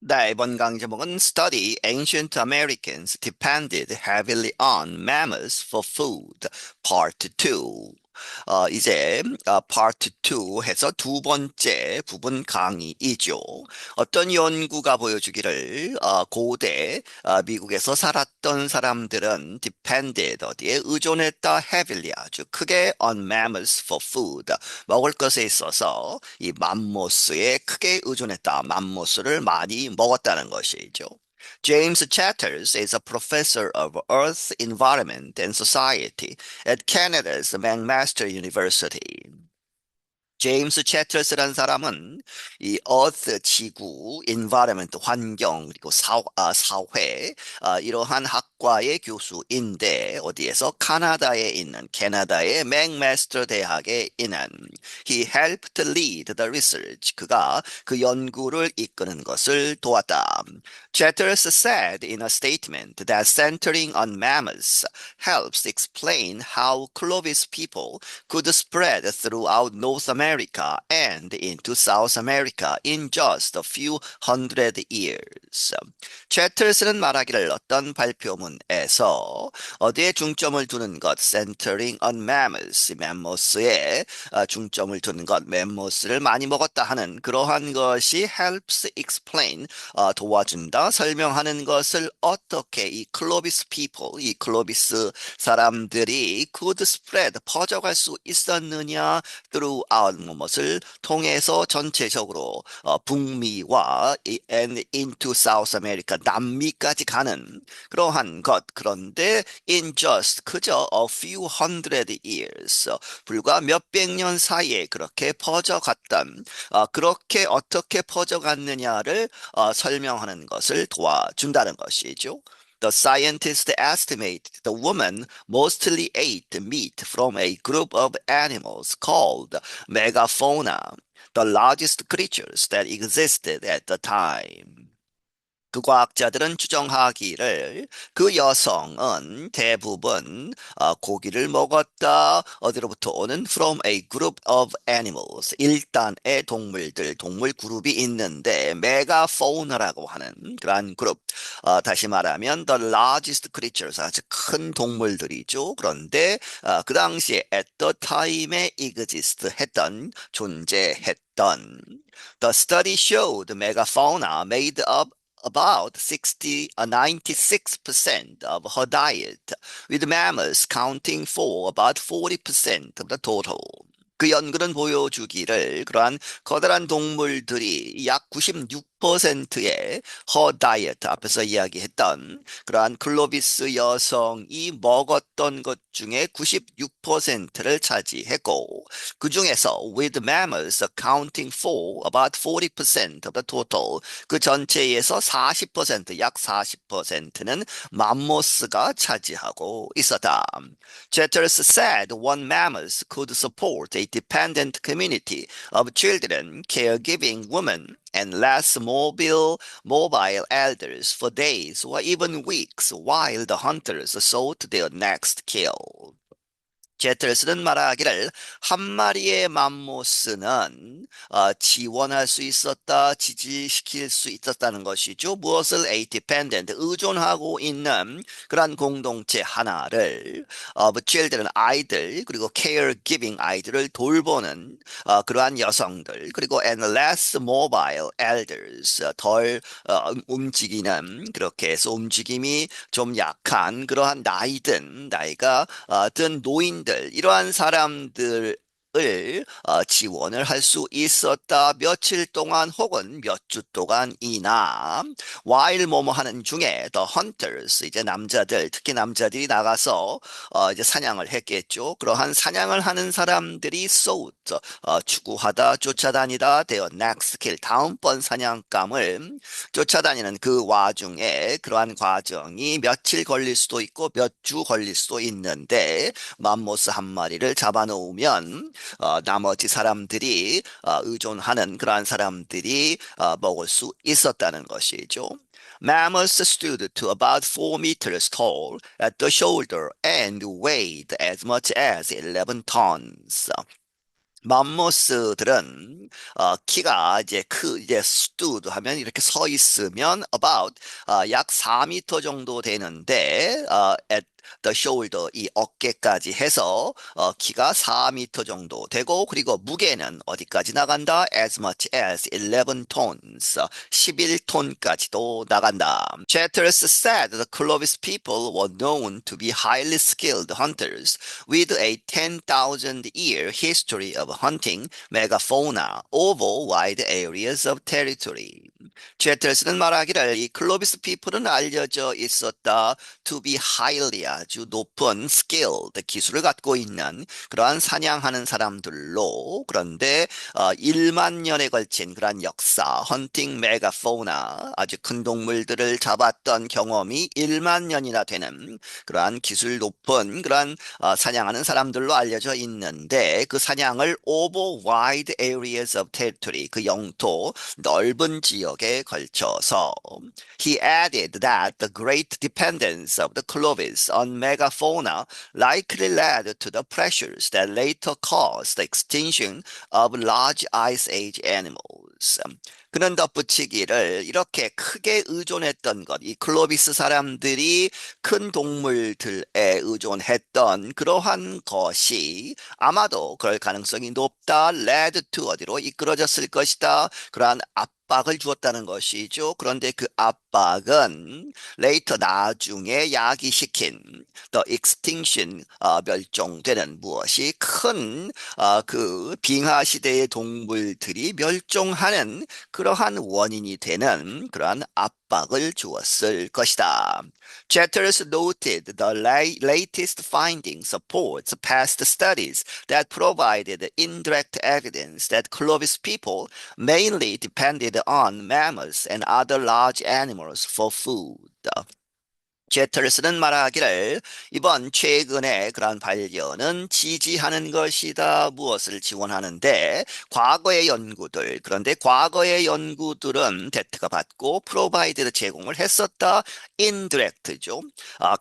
네, 이번 강의 제목은 Study Ancient Americans Depended Heavily on Mammals for Food, Part 2. 이제 Part 2 해서 두 번째 부분 강의이죠. 어떤 연구가 보여주기를 고대 미국에서 살았던 사람들은 depended 어디에 의존했다 heavily 아주 크게 on mammals for food 먹을 것에 있어서 이 맘모스에 크게 의존했다. 맘모스를 많이 먹었다는 것이죠. James Chatters is a professor of Earth, Environment and Society at Canada's McMaster University. 제임스 채틀스라는 사람은 이 Earth 지구, Environment 환경 그리고 사회 이러한 학과의 교수인데 어디에서 카나다에 있는 캐나다의 맥마스터 대학에 있는 He helped lead the research. 그가 그 연구를 이끄는 것을 도왔다. Chatters said in a statement that centering on mammals helps explain how Clovis people could spread throughout North America and into South America in just a few hundred years. 채틀스는 말하기를 어떤 발표문에서 어디에 중점을 두는 것, centering on mammals, 맘모스에 중점을 두는 것, 맘모스를 많이 먹었다 하는 그러한 것이 helps explain, 도와준다, 설명하는 것을 어떻게 이 클로비스 people, 이 클로비스 사람들이 could spread, 퍼져갈 수 있었느냐 throughout 무엇을 통해서 전체적으로 북미와 and into South America, 남미까지 가는 그러한 것. 그런데 in just 그저 a few hundred years, 불과 몇백 년 사이에 그렇게 퍼져갔던 그렇게 어떻게 퍼져갔느냐를 설명하는 것을 도와준다는 것이죠. The scientists estimate the woman mostly ate meat from a group of animals called megafauna, the largest creatures that existed at the time. 그 과학자들은 추정하기를 그 여성은 대부분 고기를 먹었다. 어디로부터 오는 from a group of animals. 일단의 동물들, 동물 그룹이 있는데 메가포우나라고 하는 그러한 그룹. 다시 말하면 the largest creatures, 아주 큰 동물들이죠. 그런데 그 당시에 at the time에 exist 했던, 존재했던. The study showed megafauna made up about 96% of her diet, with mammals counting for about 40% of the total. 그 연구는 보여주기를 그러한 커다란 동물들이 약 96%의 허 다이어트 앞에서 이야기했던 그러한 클로비스 여성이 먹었던 것 중에 96%를 차지했고 그 중에서 with mammals accounting for about 40% of the total, 그 전체에서 40%, 약 40%는 맘모스가 차지하고 있었다. Chatters said one mammals could support a dependent community of children, caregiving women, and less mobile elders for days or even weeks while the hunters sought their next kill. 제틀스는 말하기를 한 마리의 맘모스는 지원할 수 있었다, 지지시킬 수 있었다는 것이죠. 무엇을 a dependent, 의존하고 있는 그러한 공동체 하나를 children, 아이들, 그리고 caregiving, 아이들을 돌보는 그러한 여성들, 그리고 and less mobile elders, 덜 움직이는, 그렇게 해서 움직임이 좀 약한 그러한 나이가 든 노인들, 이러한 사람들 지원을 할 수 있었다. 며칠 동안 혹은 몇 주 동안이나 while 뭐뭐 하는 중에 the hunters, 이제 남자들, 특히 남자들이 나가서 이제 사냥을 했겠죠. 그러한 사냥을 하는 사람들이 sought, 추구하다, 쫓아다니다 their next kill, 다음번 사냥감을 쫓아다니는 그 와중에 그러한 과정이 며칠 걸릴 수도 있고 몇 주 걸릴 수도 있는데 맘모스 한 마리를 잡아놓으면 나머지 사람들이 의존하는 그러한 사람들이 먹을 수 있었다는 것이죠. Mammals stood to about 4 meters tall at the shoulder and weighed as much as 11 tons. 맘모스들은 키가 이제 stood 하면 이렇게 서 있으면 about 약 4미터 정도 되는데 at the shoulder 이 어깨까지 해서 키가 4미터 정도 되고 그리고 무게는 어디까지 나간다? As much as 11 tons 11톤까지도 나간다. Chatters said the Clovis people were known to be highly skilled hunters with a 10,000 year history of hunting megafauna over wide areas of territory. 제트스는 말하기를 이 클로비스 피플은 알려져 있었다. To be highly 아주 높은 skilled 기술을 갖고 있는 그러한 사냥하는 사람들로 그런데 1만 년에 걸친 그러한 역사, 헌팅 메가포나 아주 큰 동물들을 잡았던 경험이 1만 년이나 되는 그러한 기술 높은 그러한 사냥하는 사람들로 알려져 있는데 그 사냥을 over wide areas of territory 그 영토 넓은 지역에 걸쳐서 he added that the great dependence of the Clovis on megafauna likely led to the pressures that later caused the extinction of large ice age animals. 그는 덧붙이기를 이렇게 크게 의존했던 것, 이 클로비스 사람들이 큰 동물들에 의존했던 그러한 것이 아마도 그럴 가능성이 높다. led to 어디로 이끌어졌을 것이다. 그러한 압박을 주었다는 것이죠. 그런데 그 압박은 later 나중에 야기시킨 the extinction 멸종되는 무엇이 큰 그 빙하 시대의 동물들이 멸종하는 그러한 원인이 되는 그러한 압박을 주었을 것이다. Chatters noted the latest findings supports past studies that provided indirect evidence that Clovis people mainly depended on mammals and other large animals for food. 제터스는 말하기를 이번 최근의 그러한 발견은 지지하는 것이다. 무엇을 지원하는데 과거의 연구들 그런데 과거의 연구들은 데트가 받고 프로바이드를 제공을 했었다. 인디렉트죠.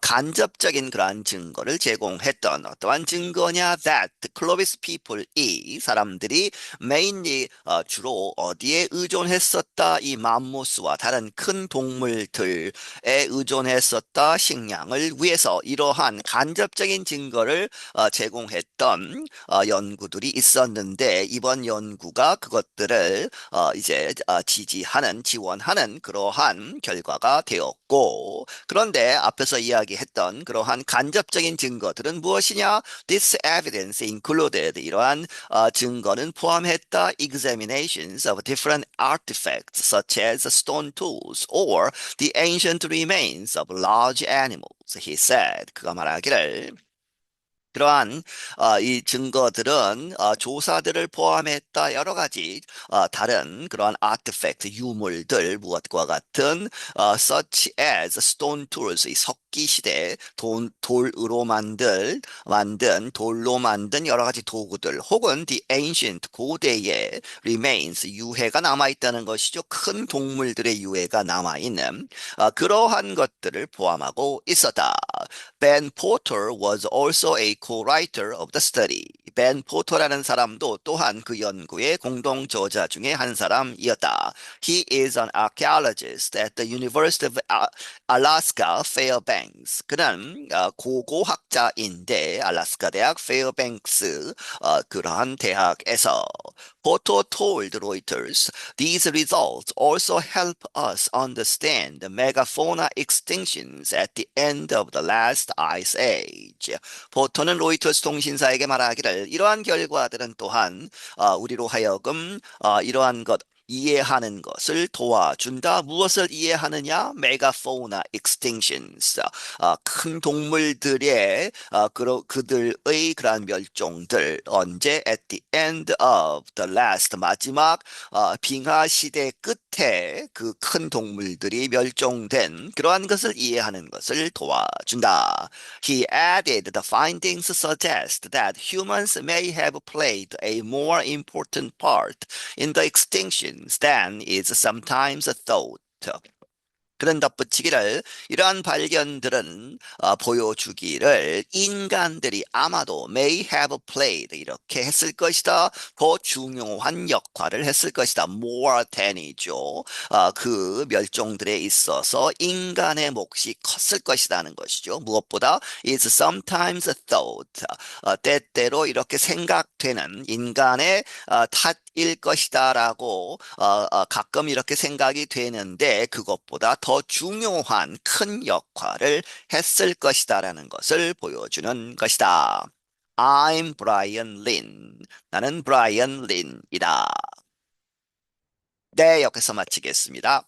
간접적인 그러한 증거를 제공했던 어떠한 증거냐 that Clovis people 이 사람들이 mainly 주로 어디에 의존했었다. 이 맘모스와 다른 큰 동물들에 의존했었다. 식량을 위해서 이러한 간접적인 증거를 제공했던 연구들이 있었는데 이번 연구가 그것들을 이제 지지하는 지원하는 그러한 결과가 되었고 그런데 앞에서 이야기했던 그러한 간접적인 증거들은 무엇이냐? This evidence included 이러한 증거는 포함했다. Examinations of different artifacts such as stone tools or the ancient remains of large animals, he said. 그가 말하기를 그러한 이 증거들은 조사들을 포함했다 여러 가지 다른 그러한 아티팩트 유물들 무엇과 같은 such as stone tools 이 석기 시대 돌로 만든 돌로 만든 여러 가지 도구들 혹은 the ancient 고대의 remains 유해가 남아 있다는 것이죠. 큰 동물들의 유해가 남아 있는 그러한 것들을 포함하고 있었다. Ben Porter was also a co-writer of the study. 벤 포터라는 사람도 또한 그 연구의 공동 저자 중에 한 사람이었다. He is an archaeologist at the University of Alaska Fairbanks. 그는 고고학자인데 알래스카 대학 페어뱅크스 그러한 대학에서 Porter told Reuters, these results also help us understand the megafauna extinctions at the end of the last ice age. 포터는 로이터스 통신사에게 말하기를 이러한 결과들은 또한 우리로 하여금 이러한 것 이해하는 것을 도와준다. 무엇을 이해하느냐? 메가포나 extinctions. 큰 동물들의 그들의 그러한 멸종들 언제 at the end of the last 마지막 빙하 시대 끝에 그 큰 동물들이 멸종된 그러한 것을 이해하는 것을 도와준다. He added the findings suggest that humans may have played a more important part in the extinction than is sometimes thought. 그런 덧붙이기를 이러한 발견들은 보여주기를 인간들이 아마도 may have played 이렇게 했을 것이다. 더 중요한 역할을 했을 것이다. more than이죠. 그 멸종들에 있어서 인간의 몫이 컸을 것이라는 것이죠. 무엇보다 is sometimes thought 때때로 이렇게 생각되는 인간의 탓일 것이다라고 가끔 이렇게 생각이 되는데 그것보다 더 중요한 큰 역할을 했을 것이다라는 것을 보여주는 것이다. I'm Brian Lin. 나는 브라이언 린이다. 네, 여기서 마치겠습니다.